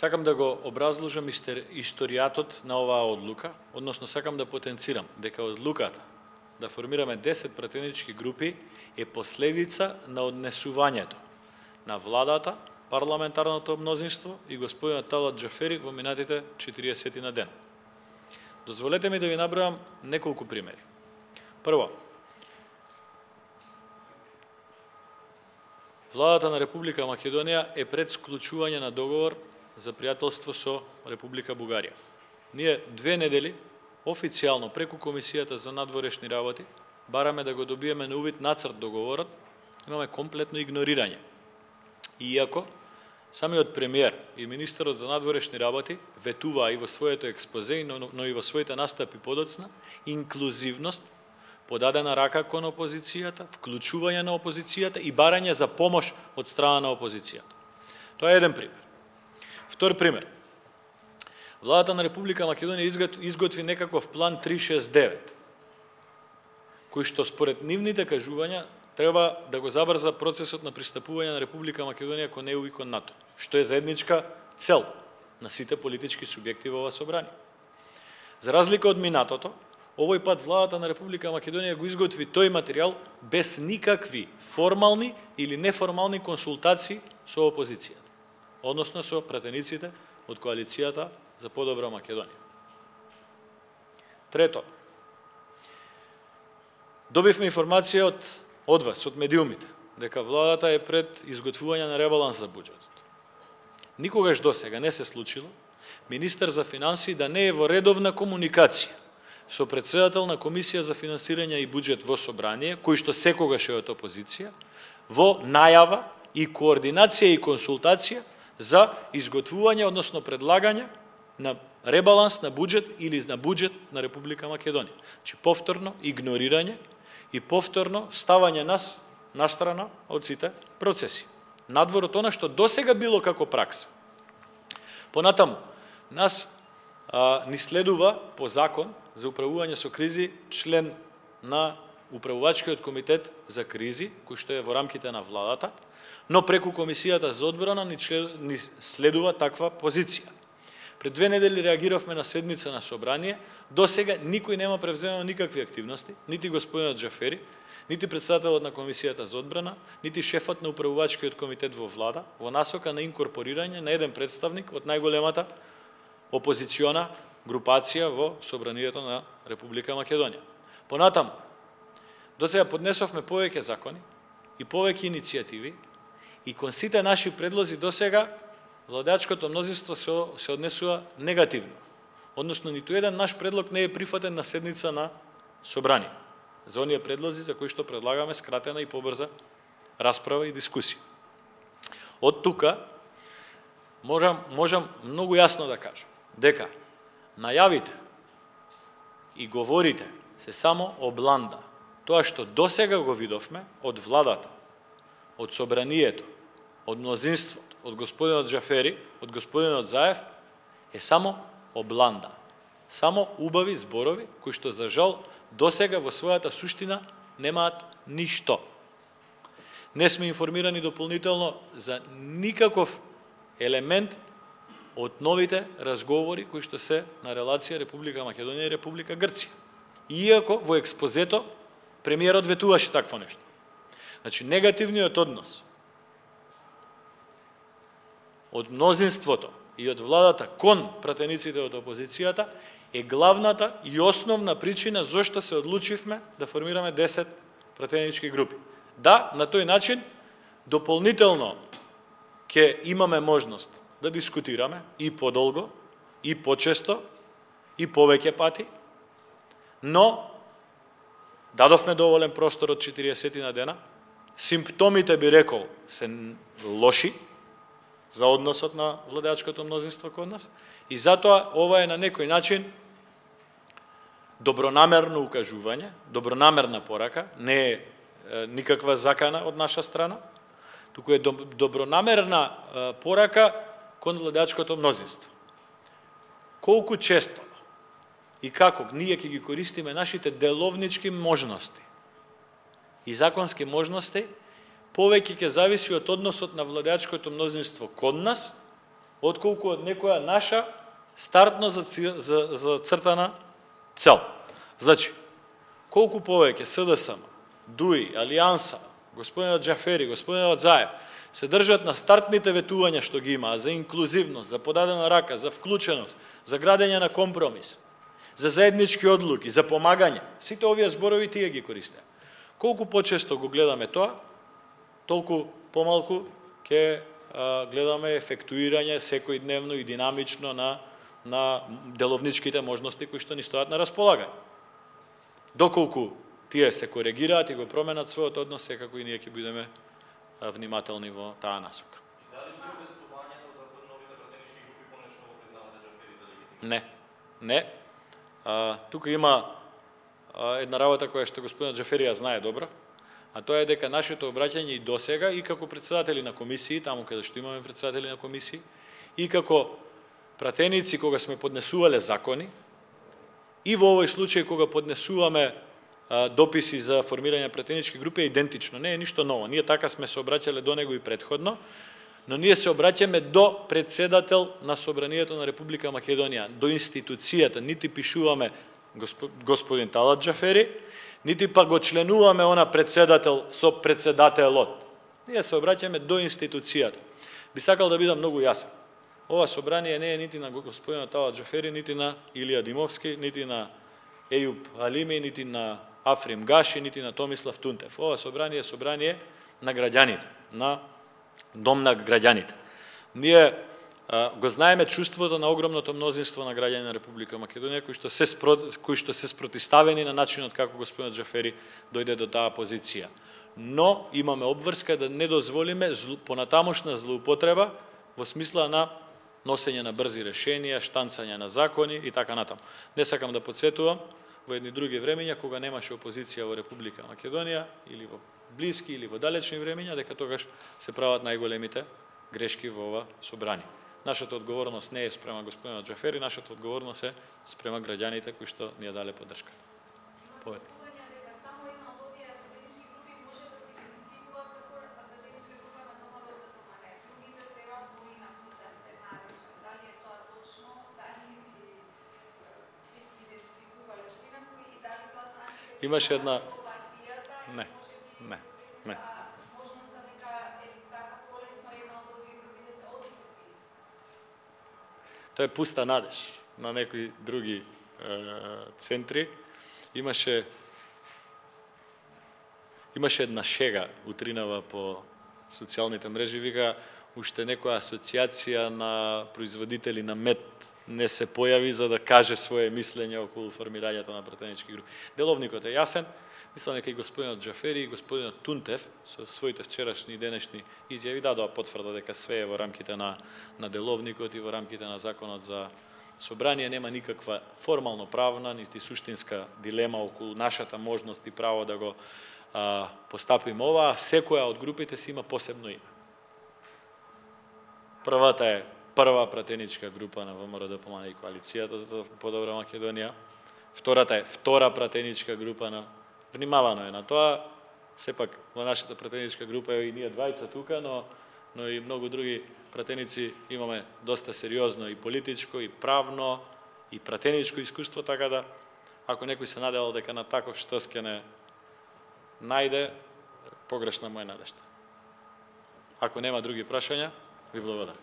Сакам да го образложам историјатот на оваа одлука, односно сакам да потенцирам дека одлуката да формираме 10 пратенички групи е последица на однесувањето на владата, парламентарното мнозинство и господинот Талат Џафери во минатите 40 на ден. Дозволете ми да ви набројам неколку примери. Прво, владата на Република Македонија е пред склучување на договор за пријателство со Република Бугарија. Ние 2 недели официјално преку Комисијата за надворешни работи бараме да го добиеме на увид нацрт договорот, имаме комплетно игнорирање. Иако самиот премиер и министерот за надворешни работи ветуваа и во своето експозе, но и во своите настапи подоцна, инклузивност, подадена рака кон опозицијата, вклучување на опозицијата и барање за помош од страна на опозицијата. Тоа е еден пример. Втор пример. Владата на Република Македонија изготви некаков план 369, кој што според нивните кажувања треба да го забрза процесот на пристапување на Република Македонија кон ЕУ и кон НАТО, што е заедничка цел на сите политички субјекти во ова собрание. За разлика од минатото, овој пат владата на Република Македонија го изготви тој материјал без никакви формални или неформални консултации со опозицијата, односно со пратениците од коалицијата за подобра Македонија. Трето, добивме информација од вас, од медиумите, дека владата е пред изготвување на ребаланс за буџетот. Никогаш досега не се случило министер за финансии да не е во редовна комуникација со претседател на Комисија за финансирање и буџет во собрание, кој што секогаш е од опозиција, во најава и координација и консултација за изготвување, односно предлагање на ребаланс на буџет или на буџет на Република Македонија. Значи повторно игнорирање и повторно ставање нас настрана од сите процеси. Надвор од она што досега било како пракса. Понатаму, нас ни следува по закон за управување со кризи член на Управувачкиот комитет за кризи, кој што е во рамките на владата, но преку Комисијата за одбрана ни следува таква позиција. Пред 2 недели реагиравме на седница на собрание, досега никој нема превземено никакви активности, нити господинот Џафери, нити председателот на Комисијата за одбрана, нити шефот на Управувачкиот комитет во влада, во насока на инкорпорирање на еден представник од најголемата опозициона групација во собранието на Република Македонија. Понатаму, досега поднесовме повеќе закони и повеќе иницијативи и кон сите наши предлози досега владеачкото мнозинство се однесува негативно. Односно, ниту еден наш предлог не е прифатен на седница на собрание за оние предлози за кои што предлагаме скратена и побрза расправа и дискусија. Од тука можам многу јасно да кажам дека најавите и говорите се само обланда. Тоа што досега го видовме од владата, од собранието, од мнозинството, од господинот Џафери, од господинот Заев, е само обланда. Само убави зборови, кои што за жал досега во својата суштина немаат ништо. Не сме информирани дополнително за никаков елемент од новите разговори кои што се на релација Република Македонија и Република Грција. Иако во експозето премиерот ветуваше такво нешто. Значи, негативниот однос од мнозинството и од владата кон пратениците од опозицијата е главната и основна причина зошто се одлучивме да формираме 10 пратенички групи. Да, на тој начин дополнително ќе имаме можност да дискутираме и подолго, и почесто, и повеќе пати, но дадовме доволен простор од 40 на дена, симптомите, би рекол, се лоши за односот на владеачкото мнозинство кон нас и затоа ова е на некој начин добронамерно укажување, добронамерна порака, не е никаква закана од наша страна, туку е добронамерна порака кон владеачкото мнозинство. Колку често и како ние ќе ги користиме нашите деловнички можности и законски можности, повеќе ќе зависи од односот на владеачкото мнозинство кон нас отколку од некоја наша стартно зацртана цел. Значи, колку повеќе СДСМ, ДУИ, Алијанса, господинот Џафери, господинот Заев се држат на стартните ветувања што ги имаа за инклузивност, за подадена рака, за вклученост, за градење на компромис, за заеднички одлуки, за помагање, сите овие зборови тие ги користеа. Колку почесто го гледаме тоа, толку помалку ќе гледаме ефектуирање секојдневно и динамично на деловничките можности кои што ни стојат на располагање. Доколку тие се коригираат и го променат својот однос, секако и ние ќе бидеме внимателни во таа насока. Дали со известувањето за новите пратенички групи конечно го признавате Џафери за легитимни? Не. Не. Тука има една работа која што господинот Џафери ја знае добро, а тоа е дека нашето обраќање и досега, и како председатели на комисии, таму каде што имаме председатели на комисии, и како пратеници кога сме поднесувале закони, и во овој случај кога поднесуваме дописи за формирање пратенички групи, е идентично, не е ништо ново. Ние така сме се обраќале до него и претходно, но ние се обраќаме до председател на Собранието на Република Македонија, до институцијата, нити пишуваме господин Талат Џафери, нити па го членуваме она председател со председателот. Ние се обраќаме до институцијата. Би сакал да бидам многу јасен. Ова собрание не е нити на господинот Талат Џафери, нити на Илија Димовски, нити на Ејуб Алими, нити на Африм Гаши, нити на Томислав Тунтев. Ова собрание е собрание на граѓаните, на дом на граѓаните. Ние го знаеме чувството на огромното мнозинство на граѓани на Република Македонија кои што се спротиставени на начинот како господинот Џафери дојде до таа позиција. Но имаме обврска да не дозволиме понатамошна злоупотреба во смисла на носење на брзи решенија, штанцање на закони и така натаму. Не сакам да подсетувам во едни други времења кога немаше опозиција во Република Македонија или во блиски или во далечни времења, дека тогаш се прават најголемите грешки во ова собрание. Нашата одговорност не е спрема господинот Џафери, нашата одговорност е спрема граѓаните кои што ни ја дале поддршка. Повед. Имаше една... Не. Тоа е пуста надеж на некои други центри. Имаше една шега утринава по социјалните мрежи, вика, уште некоја асоциација на производители на мед не се појави за да каже своje мислење околу формирањето на пратенички групи. Деловникот е јасен, мислам дека и господинот Џафери и господинот Тунтев со своите вчерашни и денешни изјави дадоа потврда дека све е во рамките на деловникот и во рамките на законот за собрание. Нема никаква формално правна нити суштинска дилема околу нашата можност и право да го постапиме ова. Секоја од групите си има посебно име. Првата е прва пратеничка група на ВМРО ДПМН и коалицијата за подобра Македонија. Втората е втора пратеничка група на... Внимавано е на тоа, сепак во нашата пратеничка група е и ние двајца тука, но и многу други пратеници имаме доста сериозно и политичко, и правно, и пратеничко искуство, така да, ако некој се надевал дека на таков штос ќе не најде, погрешна му е надежда. Ако нема други прашања, ви благодарам.